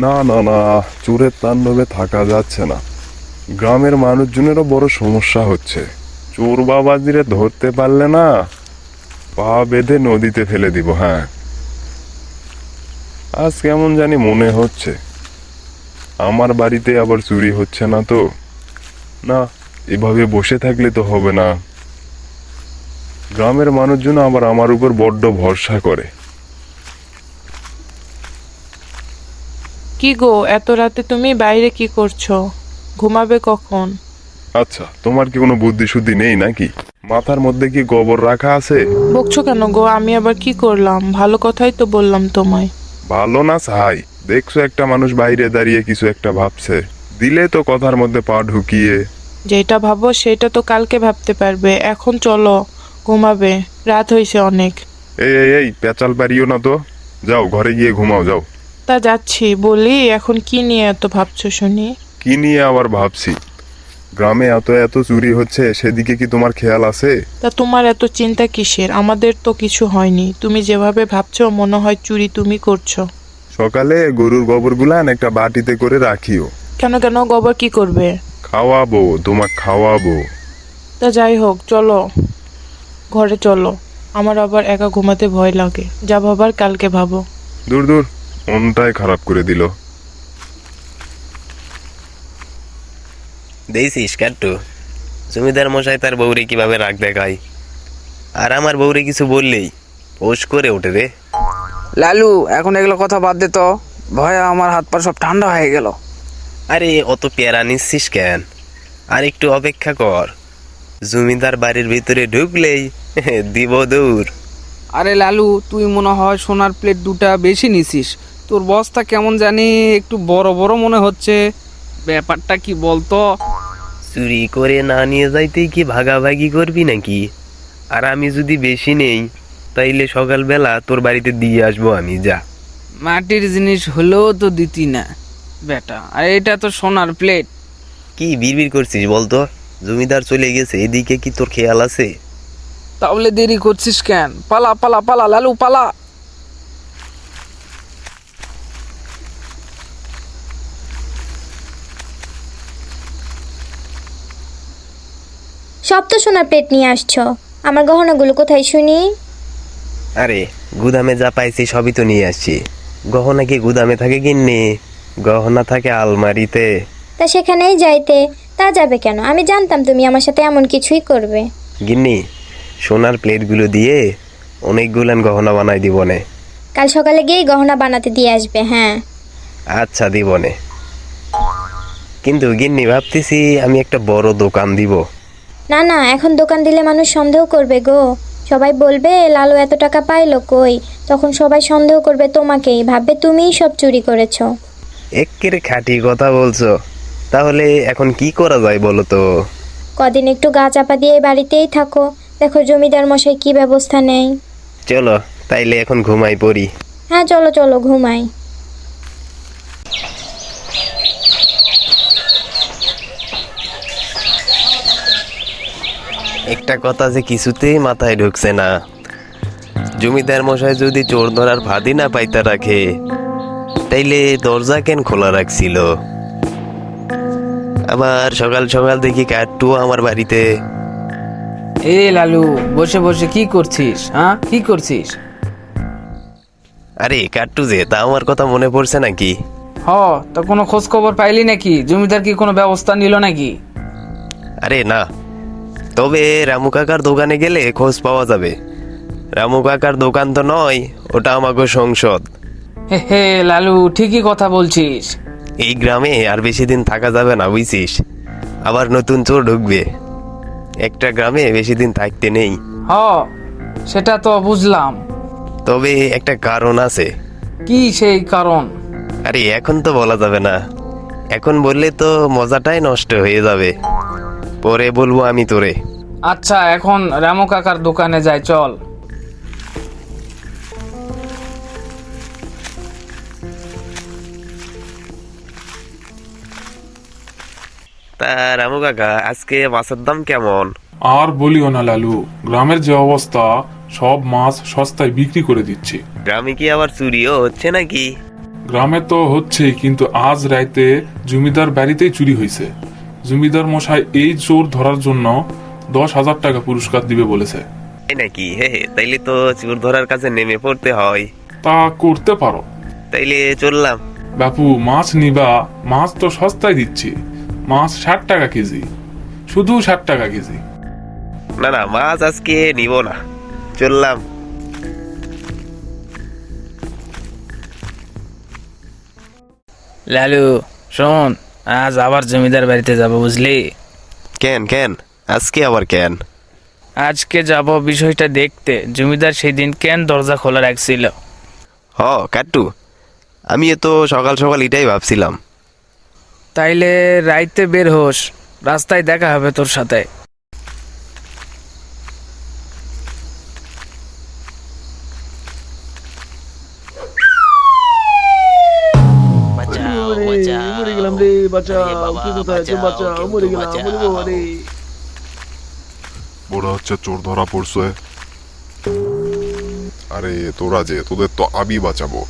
না না না, চোরের তাণ্ডবে থাকা যাচ্ছে না। গ্রামের মানুষজনেরও বড় সমস্যা হচ্ছে। চোর বাবাজিরে ধরতে পারলে না, পা বেঁধে নদীতে ফেলে দিব। হ্যাঁ, আজ কেমন জানি মনে হচ্ছে আমার বাড়িতে আবার চুরি হচ্ছে না তো। না, এভাবে বসে থাকলে তো হবে না। গ্রামের মানুষজন আবার আমার উপর বড্ড ভরসা করে। কি গো, এত রাতে তুমি বাইরে কি করছো? ঘুমাবে কখন? আচ্ছা, তোমার কি কোনো বুদ্ধি শুদ্ধি নেই নাকি? মাথার মধ্যে কি গোবর রাখা আছে? বকছো কেন গো? আমি আবার কি করলাম? ভালো কথাই তো বললাম তোমায়। ভালো না চাই, দেখছো একটা মানুষ বাইরে দাঁড়িয়ে কিছু একটা ভাবছে, দিলে তো কথার মধ্যে পা ঢুকিয়ে। যেটা ভাবো সেটা তো কালকে ভাবতে পারবে, এখন চলো ঘুমাবে, রাত হয়েছে অনেক। এই পেঁচাল পারিও না তো, যাও ঘরে গিয়ে ঘুমাও যাও। তা যাচ্ছি, বলি এখন কি নিয়ে এত ভাবছো শুনি? কি নিয়ে আবার ভাবছি? গ্রামে এত এত চুরি হচ্ছে, সেদিকে কি তোমার খেয়াল আছে? তা তোমার এত চিন্তা কিসের? আমাদের তো কিছু হয়নি, তুমি যেভাবে ভাবছো মনে হয় চুরি তুমি করছো। সকালে গরুর গোবরগুলান একটা বাটিতে করে রাখিও। কেন কেন, গোবর কি করবে? খাওয়াবো, তোমাক খাওয়াবো। তা যাই হোক, চলো ঘরে চলো। আমার আবার একা ঘুমাতে ভয় লাগে, যা ভাবার কালকে ভাবো। দূর দূর, মনটাই খারাপ করে দিল। দেখছিস কাট্টু, জমিদার মশাই তার বউরে কিভাবে রাগ দেখায়, আর আমার বউরে কিছু বললেই পোষ করে ওঠে রে। লালু, এখন এগুলো কথা বাদ দে তো। ভয়ে আমার হাত পা সব ঠান্ডা হয়ে গেল। আরে অত পেয়ারা নিচ্ছিস কেন? আর একটু অপেক্ষা কর, জমিদার বাড়ির ভিতরে ঢুকলেই দিব দূর। আরে লালু, তুই মনে হয় সোনার প্লেট দুটা বেশি নিছিস। তোর বস্তা কেমন জানি একটু বড় বড় মনে হচ্ছে। ব্যাপারটা কি বলতো? চুরি করে না নিয়ে যাইতেই কি ভাগাভাগি করবি নাকি? আর আমি যদি বেশি নেই তাইলে সকালবেলা তোর বাড়িতে দিয়ে আসবো আমি, যা। মাটির জিনিস হলেও তো দিতি না বেটা, আর এটা তো সোনার প্লেট। কি বিড়বিড় করছিস বলতো? জমিদার চলে গেছে, এদিকে কি তোর খেয়াল আছে? তাহলে দেরি করছিস কেন? পালা পালা পালা লালু, পালা। সব তো সোনার প্লেট নিয়ে আসছো, আমার গহনাগুলো কোথায় শুনি? আরে গুদামে যা পাইছি সবই তো নিয়ে আসছি। গহনা কি গুদামে থাকে গিন্নি? গহনা থাকে আলমারিতে। তা সেখানেই যাইতে, তা যাবে কেন? আমি জানতাম তুমি আমার সাথে এমন কিছুই করবে। গিন্নি, সোনার প্লেটগুলো দিয়ে অনেকগুলান গহনা বানাই দিবনে। কাল সকালে গিয়েই গহনা বানাতে দিয়ে আসবে। হ্যাঁ, আচ্ছা দিবনে। কিন্তু গিন্নি, ভাবতেছি আমি একটা বড় দোকান দিব। না না, এখন দোকান দিলে মানুষ সন্দেহ করবে গো। সবাই বলবে লালু এত টাকা পাইলো কই, তখন সবাই সন্দেহ করবে তোমাকেই, ভাববে তুমিই সব চুরি করেছো। এক্কেরে খাঁটি কথা বলছো। তাহলে এখন কি করা যায় বলো তো? কদিন একটু গা চাপা দিয়ে বাড়িতেই থাকো, দেখো জমিদার মশাই কি ব্যবস্থা নেই। চলো তাইলে এখন ঘুমাই পড়ি। হ্যাঁ চলো চলো, ঘুমাই। একটা কথা যে কিছুতেই মাথায় ঢুকছে না, জমিদার মশাই যদি চোর ধরার ফাঁদি না পাইতা রাখে তাইলে দরজা কেন খোলা রাখছিল? আবার সকাল সকাল দেখি কাট্টু আমার বাড়িতে। এ লালু, বসে বসে কি করছিস? হ্যাঁ, কি করছিস? আরে কাট্টু যে, তা আমার কথা মনে পড়ছে নাকি? হ, তো কোনো খোঁজ খবর পাইলি নাকি? জমিদার কি কোনো ব্যবস্থা নিল নাকি? আরে না, তবে রামু কাকার দোকানে গেলে খোঁজ পাওয়া যাবে। রামু কাকার দোকান তো নয়, ওটা আমাকে সংসদ। হে হে লালু, ঠিকই কথা বলছিস। এই গ্রামে আর বেশি দিন থাকা যাবে না বুঝছিস, আবার নতুন চোর ঢুকবে। একটা গ্রামে বেশি দিন থাকতে নেই। হ, সেটা তো বুঝলাম। তবে একটা কারণ আছে। কি সেই কারণ? আরে এখন তো বলা যাবে না, এখন বললে তো মজাটাই নষ্ট হয়ে যাবে। পরে বলবো আমি তোরে। আচ্ছা, এখন রামু কাকার দোকানে যাই, চল। তা রামু কাকা, আজকে মাছের দাম কেমন? আর বলিও না লালু, গ্রামের যে অবস্থা, সব মাছ সস্তায় বিক্রি করে দিচ্ছে। গ্রামে কি আবার চুরিও হচ্ছে নাকি? গ্রামে তো হচ্ছেই, কিন্তু আজ রাতে জমিদার বাড়িতেই চুরি হয়েছে। জমিদার মশাই এই চোর ধরার জন্য 10,000 টাকা পুরস্কার দিবে বলেছে। তাই নাকি? হে হে, তাইলে তো চোর ধরার কাছে নেমে পড়তে হয়। তা করতে পারো। তাইলে চললাম। বাপু, মাছ নিবা? মাছ তো সস্তায় দিচ্ছি। মাছ 60 টাকা কেজি, শুধু 60 টাকা কেজি। না না, মাছ আজকে নিব না, চললাম। লালু শোন, আজ আবার জমিদার বাড়িতে যাব বুঝলি। কেন কেন আজকে আবার কেন? আজকে যাব বিষয়টা দেখতে, জমিদার সেই দিন কেন দরজা খোলা রাখছিল। হ কাট্টু, আমি তো সকাল সকাল এটাই ভাবছিলাম। তাইলে রাইতে বের হোস, রাস্তায় দেখা হবে তোর সাথে। মনে হচ্ছে চোর ধরা পড়ছে। আরে তোরা যে, তোদের তো আমি বাঁচাবো।